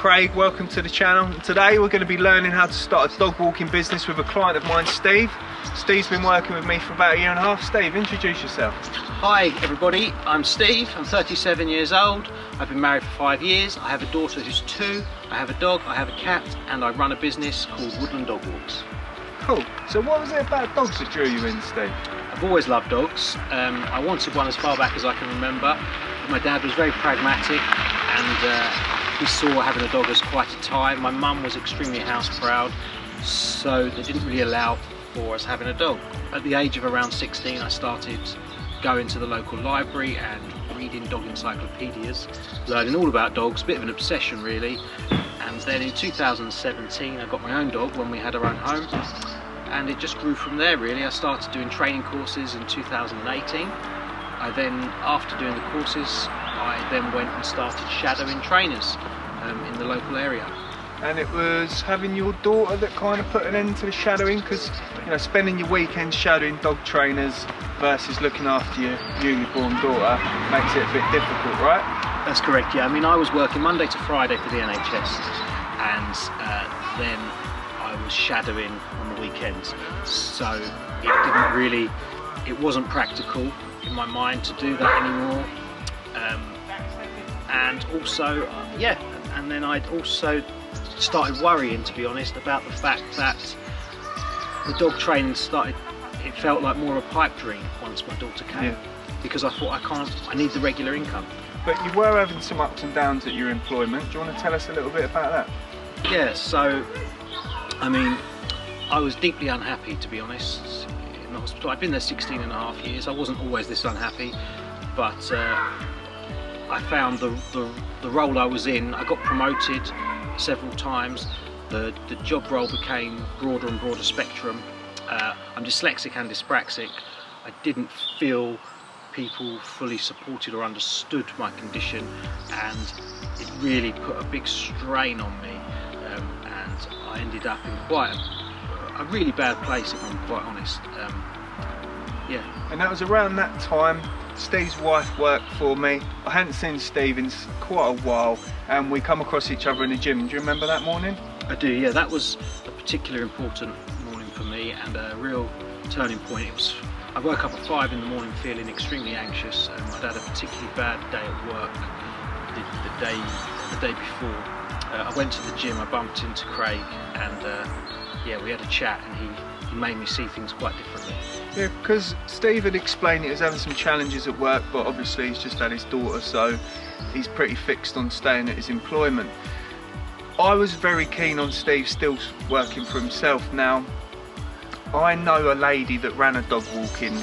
Craig, welcome to the channel. And today we're going to be learning how to start a dog walking business with a client of mine, Steve. Steve's been working with me for about 1.5 years. Steve, introduce yourself. Hi everybody, I'm Steve, I'm 37 years old, I've been married for 5 years, I have a daughter who's 2, I have a dog, I have a cat, and I run a business called Woodland Dog Walks. Cool. So what was it about dogs that drew you in, Steve? I've always loved dogs. I wanted one as far back as I can remember. My dad was very pragmatic and he saw having a dog as quite a tie. My mum was extremely house proud, so they didn't really allow for us having a dog. At the age of around 16 I started going to the local library and reading dog encyclopedias, learning all about dogs, a bit of an obsession really. And then in 2017 I got my own dog when we had our own home, and it just grew from there really. I started doing training courses in 2018. I then, after doing the courses, I then went and started shadowing trainers in the local area. And it was having your daughter that kind of put an end to the shadowing, because you know, spending your weekends shadowing dog trainers versus looking after your newly born daughter makes it a bit difficult, right? That's correct, yeah. I mean, I was working Monday to Friday for the NHS, and then I was shadowing on the weekends, so it wasn't practical in my mind to do that anymore. And also, and then I'd also started worrying, to be honest, about the fact that the dog training it felt like more of a pipe dream once my daughter came, because I thought I need the regular income. But you were having some ups and downs at your employment. Do you want to tell us a little bit about that? Yeah, so, I mean, I was deeply unhappy, to be honest, in the hospital. I'd been there 16.5 years. I wasn't always this unhappy, but I found the role I was in, I got promoted several times. The job role became broader and broader spectrum. I'm dyslexic and dyspraxic. I didn't feel people fully supported or understood my condition, and it really put a big strain on me, and I ended up in quite a really bad place, if I'm quite honest. And that was around that time Steve's wife worked for me. I hadn't seen Steve in quite a while, and we come across each other in the gym. Do you remember that morning? I do, yeah. That was a particularly important morning for me and a real turning point. I woke up at 5 in the morning feeling extremely anxious, and I'd had a particularly bad day at work the day before. I went to the gym, I bumped into Craig, and we had a chat, and he made me see things quite differently. Yeah, because Steve had explained he was having some challenges at work, but obviously he's just had his daughter, so he's pretty fixed on staying at his employment. I was very keen on Steve still working for himself. Now, I know a lady that ran a dog walking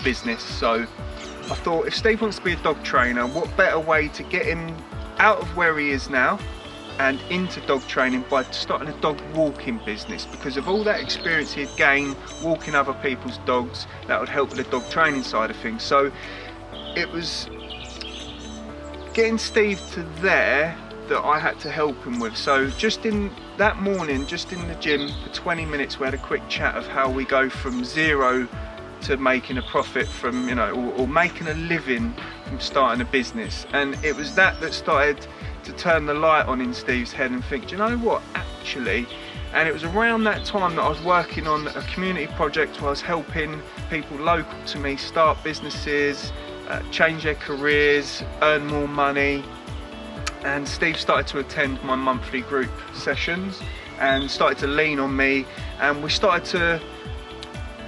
business, so I thought if Steve wants to be a dog trainer, what better way to get him out of where he is now and into dog training by starting a dog walking business, because of all that experience he'd gained walking other people's dogs, that would help with the dog training side of things. So it was getting Steve to there that I had to help him with. So just in that morning, just in the gym for 20 minutes, we had a quick chat of how we go from zero to making a profit from, or making a living from starting a business. And it was that started to turn the light on in Steve's head and think, do you know what, actually, and it was around that time that I was working on a community project where I was helping people local to me start businesses, change their careers, earn more money. And Steve started to attend my monthly group sessions and started to lean on me, and we started to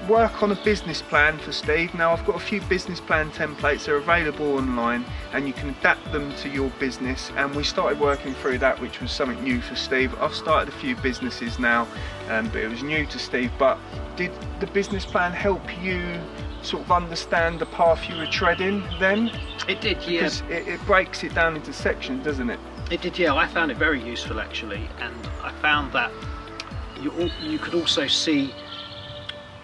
work on a business plan for Steve. Now I've got a few business plan templates, they're available online and you can adapt them to your business, and we started working through that, which was something new for Steve. I've started a few businesses now, but it was new to Steve. But did the business plan help you sort of understand the path you were treading then? It did, yeah. Because it breaks it down into sections, doesn't it? It did, yeah. I found it very useful actually, and I found that you could also see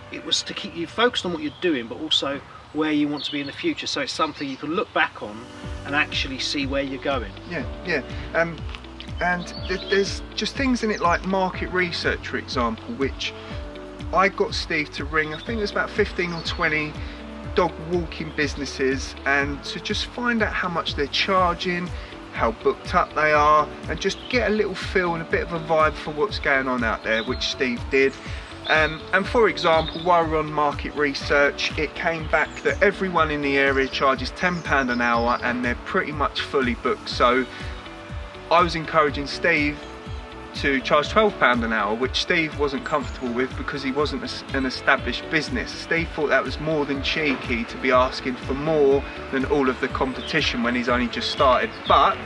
it was to keep you focused on what you're doing, but also where you want to be in the future. So it's something you can look back on and actually see where you're going. Yeah. And there's just things in it like market research, for example, which I got Steve to ring, I think it was about 15 or 20 dog walking businesses, and to just find out how much they're charging, how booked up they are, and just get a little feel and a bit of a vibe for what's going on out there, which Steve did. And for example, while we're on market research, it came back that everyone in the area charges £10 an hour and they're pretty much fully booked. So I was encouraging Steve to charge £12 an hour, which Steve wasn't comfortable with because he wasn't an established business. Steve thought that was more than cheeky to be asking for more than all of the competition when he's only just started. But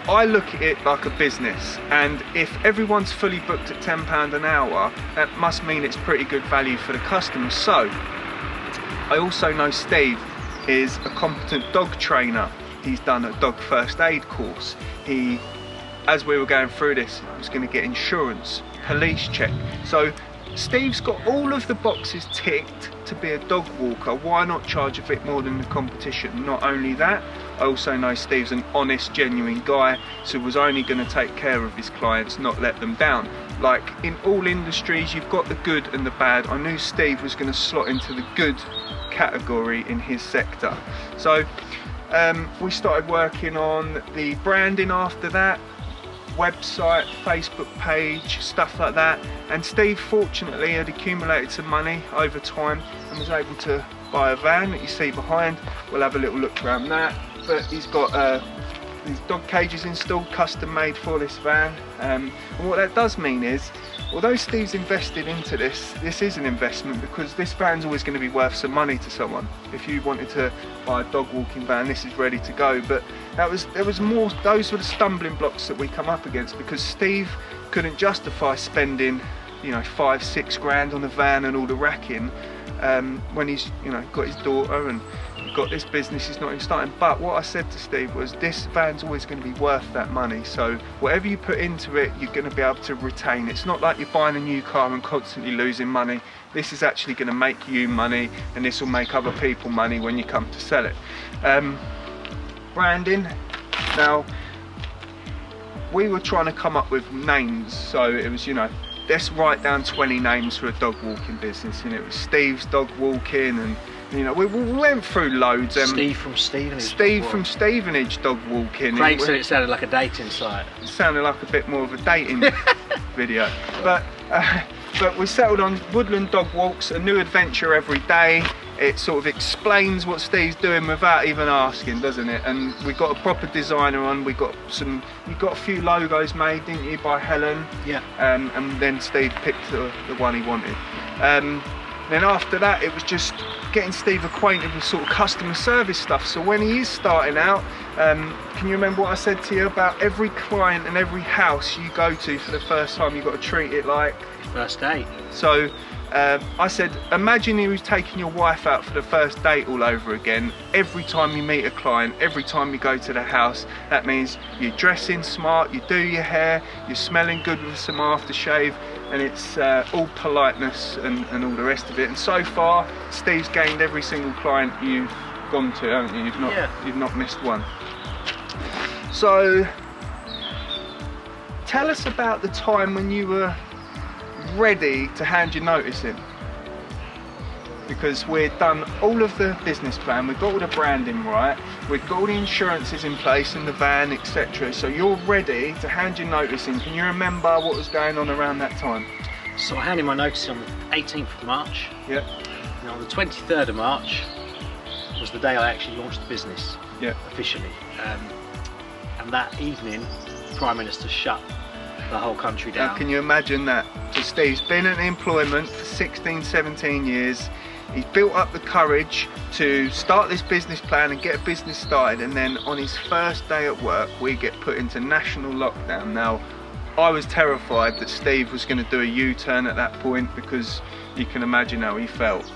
I look at it like a business, and if everyone's fully booked at £10 an hour, that must mean it's pretty good value for the customer. So I also know Steve is a competent dog trainer. He's done a dog first aid course. He, as we were going through this, was going to get insurance, police check. So Steve's got all of the boxes ticked to be a dog walker. Why not charge a bit more than the competition? Not only that, I also know Steve's an honest, genuine guy, so was only going to take care of his clients, not let them down. Like in all industries, you've got the good and the bad. I knew Steve was going to slot into the good category in his sector. So we started working on the branding after that, website, Facebook page, stuff like that. And Steve fortunately had accumulated some money over time and was able to buy a van that you see behind. We'll have a little look around that. But he's got these dog cages installed, custom made for this van. And what that does mean is, although Steve's invested into this, this is an investment because this van's always going to be worth some money to someone. If you wanted to buy a dog walking van, this is ready to go. But there was more, those were the stumbling blocks that we come up against, because Steve couldn't justify spending, you know, 5-6 grand on a van and all the racking when he's, you know, got his daughter and got this business he's not even starting. But what I said to Steve was, this van's always going to be worth that money, so whatever you put into it, you're going to be able to retain. It's not like you're buying a new car and constantly losing money. This is actually going to make you money, and this will make other people money when you come to sell it. Branding. Now, we were trying to come up with names, so it was, you know, let's write down 20 names for a dog walking business, and it was Steve's Dog Walking, and you know, we went through loads. Steve from Stevenage. Steve from Stevenage Dog Walking. Craig said it sounded like a dating site. It sounded like a bit more of a dating video. But we settled on Woodland Dog Walks, a new adventure every day. It sort of explains what Steve's doing without even asking, doesn't it? And we got a proper designer on. You got a few logos made, didn't you, by Helen? Yeah. And then Steve picked the one he wanted. Then after that, it was just getting Steve acquainted with sort of customer service stuff. So when he is starting out, can you remember what I said to you about every client and every house you go to for the first time, you've got to treat it like first date? So I said, imagine you was taking your wife out for the first date all over again. Every time you meet a client, every time you go to the house, that means you're dressing smart, you do your hair, you're smelling good with some aftershave, and it's all politeness and all the rest of it. And so far, Steve's gained every single client you've gone to, haven't you? You've not missed one. So, tell us about the time when you were ready to hand your notice in. Because we'd done all of the business plan, we've got all the branding right, we've got all the insurances in place in the van, etc. So you're ready to hand your notice in. Can you remember what was going on around that time? So I handed my notice on the 18th of March. Yep. And on the 23rd of March was the day I actually launched the business. Yep. Officially. And that evening, the Prime Minister shut the whole country down. Now, can you imagine that? So Steve's been in employment for 16, 17 years. He's built up the courage to start this business plan and get a business started, and then on his first day at work we get put into national lockdown. Now, I was terrified that Steve was going to do a U-turn at that point, because you can imagine how he felt.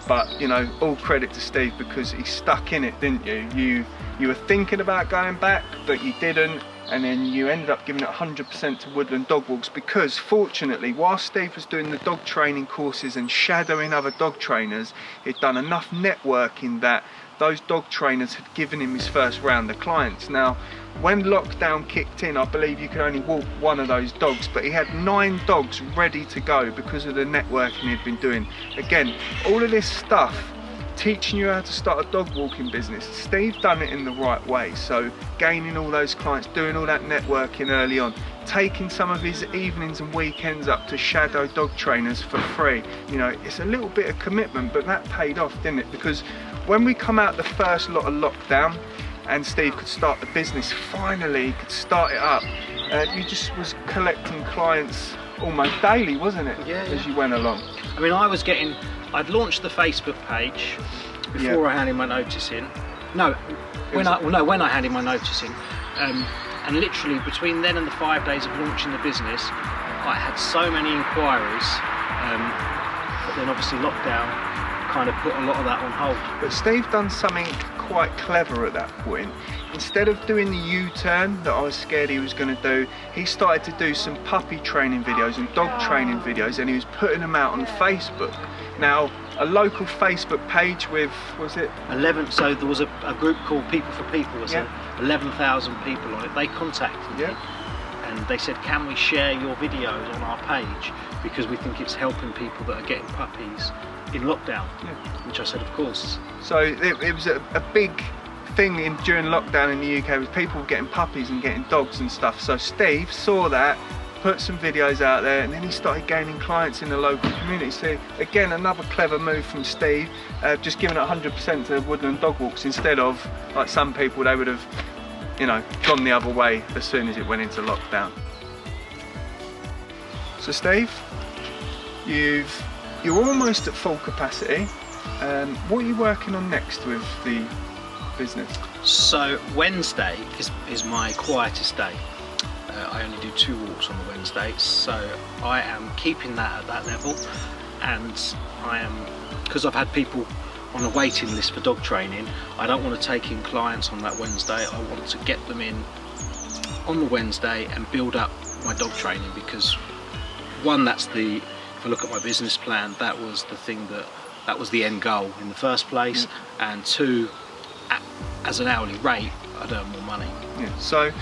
But you know, all credit to Steve, because he stuck in it, didn't you? You were thinking about going back, but you didn't. And then you ended up giving it 100% to Woodland Dog Walks, because fortunately, while Steve was doing the dog training courses and shadowing other dog trainers, he'd done enough networking that those dog trainers had given him his first round of clients. Now, when lockdown kicked in, I believe you could only walk one of those dogs, but he had 9 dogs ready to go because of the networking he'd been doing. Again, all of this stuff teaching you how to start a dog walking business. Steve done it in the right way, so gaining all those clients, doing all that networking early on, taking some of his evenings and weekends up to shadow dog trainers for free. You know, it's a little bit of commitment, but that paid off, didn't it? Because when we come out the first lot of lockdown and Steve could start the business, finally he could start it up, you just was collecting clients almost daily, wasn't it? Yeah, as you went along. I mean, I'd launched the Facebook page before I handed my notice in. When I handed my notice in, and literally between then and the 5 days of launching the business, I had so many inquiries. But then obviously lockdown kind of put a lot of that on hold. But Steve done something quite clever at that point. Instead of doing the U-turn that I was scared he was going to do, he started to do some puppy training videos and dog training videos, and he was putting them out on Facebook. Now, a local Facebook page with, was it? 11, so there was a group called People for People, was 11,000 people on it. They contacted me and they said, can we share your videos on our page, because we think it's helping people that are getting puppies in lockdown, which I said, of course. So it was a big thing during lockdown in the UK, with people getting puppies and getting dogs and stuff. So Steve saw that, put some videos out there, and then he started gaining clients in the local community. So again, another clever move from Steve, just giving it 100% to Woodland Dog Walks, instead of, like some people, they would have, you know, gone the other way as soon as it went into lockdown. So Steve, you're almost at full capacity. What are you working on next with the business? So Wednesday is my quietest day. I only do 2 walks on the Wednesday, so I am keeping that at that level, and I am, because I've had people on a waiting list for dog training, I don't want to take in clients on that Wednesday. I want to get them in on the Wednesday and build up my dog training, because one, if I look at my business plan, that was the thing that was the end goal in the first place, and 2, as an hourly rate, I'd earn more money. So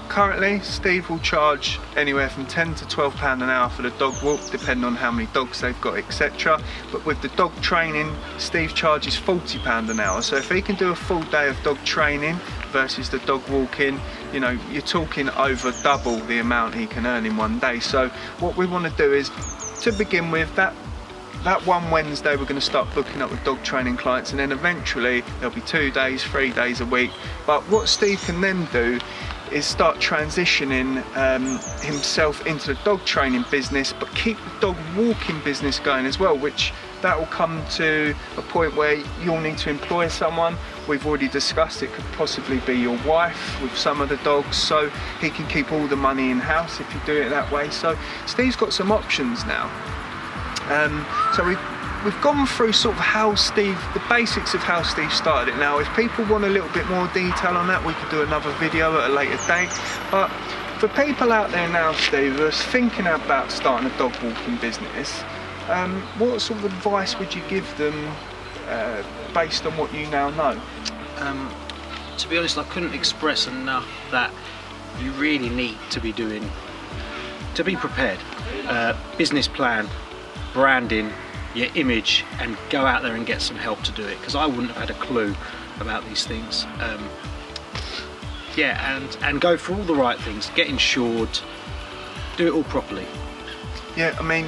currently Steve will charge anywhere from £10 to £12 an hour for the dog walk, depending on how many dogs they've got, etc. But with the dog training, Steve charges £40 an hour. So if he can do a full day of dog training versus the dog walking, you know, you're talking over double the amount he can earn in one day. So what we want to do is, to begin with, that one Wednesday we're going to start booking up with dog training clients, and then eventually there'll be 2 days, 3 days a week. But what Steve can then do is start transitioning himself into the dog training business, but keep the dog walking business going as well, which that will come to a point where you'll need to employ someone. We've already discussed it could possibly be your wife with some of the dogs, so he can keep all the money in-house if you do it that way. So Steve's got some options now. So we've gone through sort of the basics of how Steve started it. Now, if people want a little bit more detail on that, we could do another video at a later date. But for people out there now, Steve, who are thinking about starting a dog walking business, what sort of advice would you give them based on what you now know? To be honest, I couldn't express enough that you really need to be prepared. Business plan, branding, your image, and go out there and get some help to do it, because I wouldn't have had a clue about these things. And go for all the right things, get insured, do it all properly. Yeah, I mean,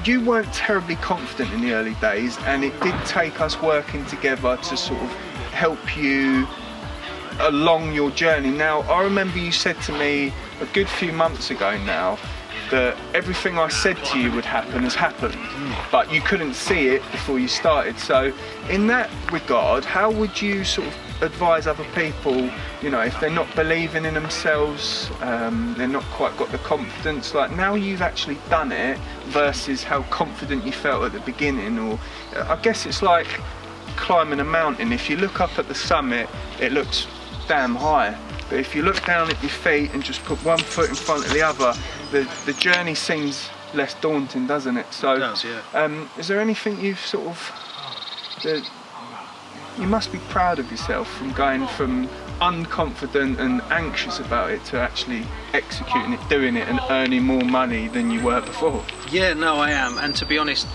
you weren't terribly confident in the early days, and it did take us working together to sort of help you along your journey. Now, I remember you said to me a good few months ago now that everything I said to you would happen has happened, but you couldn't see it before you started. So in that regard, how would you sort of advise other people, you know, if they're not believing in themselves, they're not quite got the confidence, like now you've actually done it versus how confident you felt at the beginning? Or I guess it's like climbing a mountain. If you look up at the summit, it looks damn high, but if you look down at your feet and just put one foot in front of the other, the journey seems less daunting, doesn't it? So, it does, yeah. Is there anything you've sort of, you must be proud of yourself from going from unconfident and anxious about it to actually executing it, doing it, and earning more money than you were before? Yeah, no, I am. And to be honest,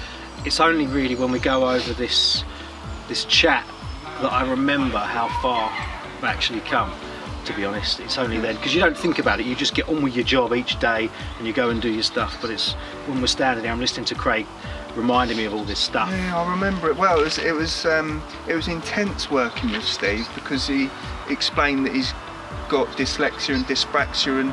it's only really when we go over this this chat that I remember how far I've actually come. To be honest, it's only then, because you don't think about it, you just get on with your job each day and you go and do your stuff. But it's when we're standing there, I'm listening to Craig reminding me of all this stuff. Yeah, I remember it well. It was intense working with Steve, because he explained that he's got dyslexia and dyspraxia, and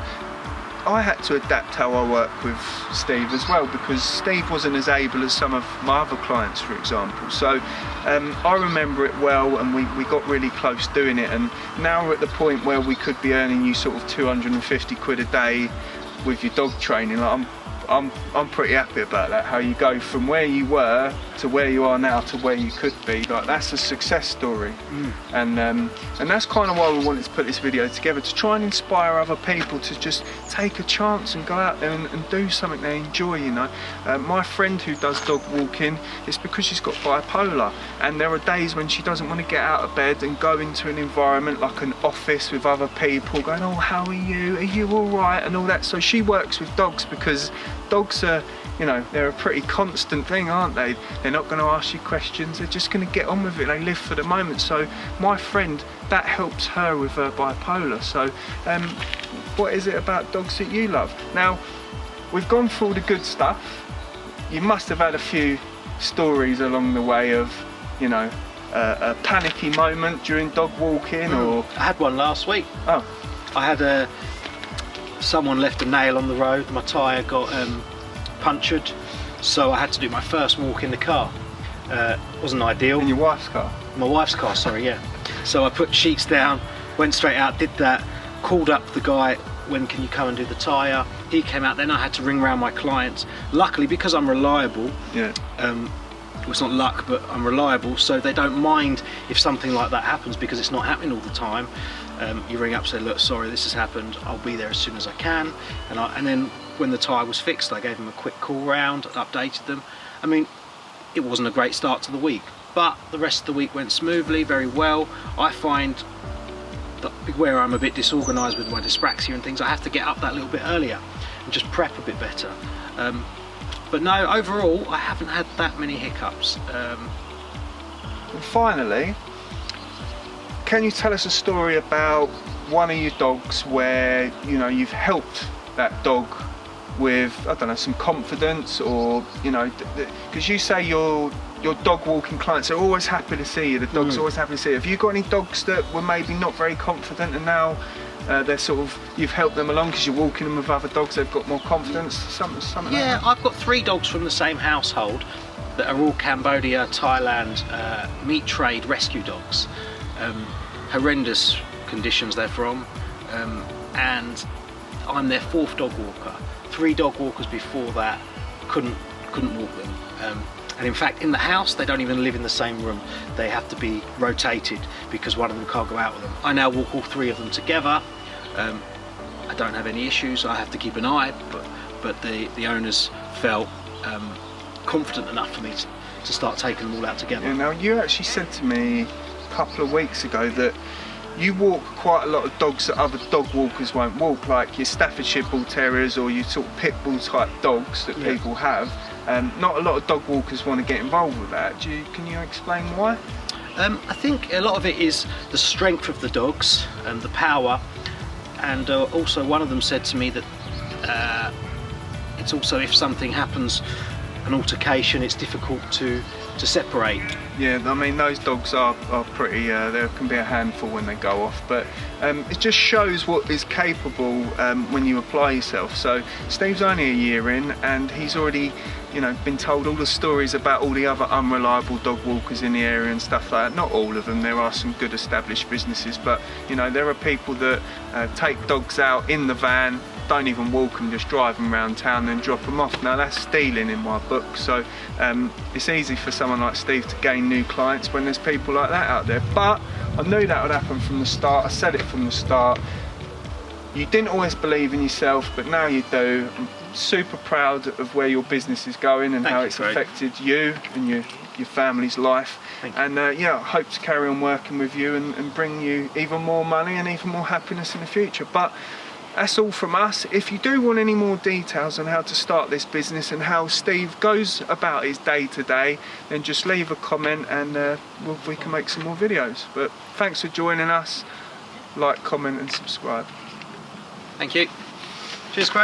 I had to adapt how I work with Steve as well, because Steve wasn't as able as some of my other clients, for example. So I remember it well, and we got really close doing it, and now we're at the point where we could be earning you sort of 250 quid a day with your dog training. Like, I'm pretty happy about that, how you go from where you were to where you are now to where you could be. Like, that's a success story. And that's kind of why we wanted to put this video together, to try and inspire other people to just take a chance and go out there and do something they enjoy, you know. My friend who does dog walking, it's because she's got bipolar, and there are days when she doesn't want to get out of bed and go into an environment like an office with other people going, oh, how are you all right, and all that. So she works with dogs, because dogs are, you know, they're a pretty constant thing, aren't they? They're not going to ask you questions, they're just going to get on with it. They live for the moment. So my friend, that helps her with her bipolar. So what is it about dogs that you love? Now, we've gone through all the good stuff. You must have had a few stories along the way of, you know, a panicky moment during dog walking, or... I had one last week. Oh. I had someone left a nail on the road, my tyre got punctured, so I had to do my first walk in the car. Wasn't ideal. In your wife's car? My wife's car, sorry, yeah. So I put sheets down, went straight out, did that, called up the guy, when can you come and do the tyre? He came out, then I had to ring round my clients. Luckily, because I'm reliable, yeah. It's not luck, but I'm reliable, so they don't mind if something like that happens, because it's not happening all the time. You ring up, say, look, sorry, this has happened, I'll be there as soon as I can. And then when the tyre was fixed, I gave them a quick call round, updated them. I mean, it wasn't a great start to the week, but the rest of the week went smoothly, very well. I find that where I'm a bit disorganised with my dyspraxia and things, I have to get up that little bit earlier and just prep a bit better. But no, overall, I haven't had that many hiccups. And finally, can you tell us a story about one of your dogs where, you know, you've helped that dog with, I don't know, some confidence, or, you know, because you say your dog walking clients are always happy to see you, the dog's always happy to see you. Have you got any dogs that were maybe not very confident, and now they're sort of, you've helped them along because you're walking them with other dogs, they've got more confidence, something yeah, like that? I've got 3 dogs from the same household that are all Cambodia, Thailand, meat trade rescue dogs. Horrendous conditions they're from, and I'm their 4th dog walker. 3 dog walkers before that couldn't walk them. And in fact, in the house, they don't even live in the same room. They have to be rotated because one of them can't go out with them. I now walk all 3 of them together. I don't have any issues. I have to keep an eye, but the owners felt confident enough for me to start taking them all out together. Yeah, now, you actually said to me a couple of weeks ago that you walk quite a lot of dogs that other dog walkers won't walk, like your Staffordshire Bull Terriers or your sort of pit bull type dogs that people have. Not a lot of dog walkers want to get involved with that. Can you explain why? I think a lot of it is the strength of the dogs and the power, and also one of them said to me that it's also, if something happens, an altercation, it's difficult to separate. Yeah, I mean, those dogs are pretty, they can be a handful when they go off, but it just shows what is capable when you apply yourself. So Steve's only a year in, and he's already, you know, been told all the stories about all the other unreliable dog walkers in the area and stuff like that. Not all of them, there are some good established businesses, but, you know, there are people that take dogs out in the van, don't even walk them, just drive them around town and drop them off. Now, that's stealing in my book, so it's easy for someone like Steve to gain new clients when there's people like that out there. But I knew that would happen from the start. I said it from the start. You didn't always believe in yourself, but now you do. I'm super proud of where your business is going and how it's affected you and your family's life. And yeah, I hope to carry on working with you and bring you even more money and even more happiness in the future. But that's all from us. If you do want any more details on how to start this business and how Steve goes about his day to day, then just leave a comment and we can make some more videos. But thanks for joining us. Like, comment and subscribe. Thank you. Cheers, Craig.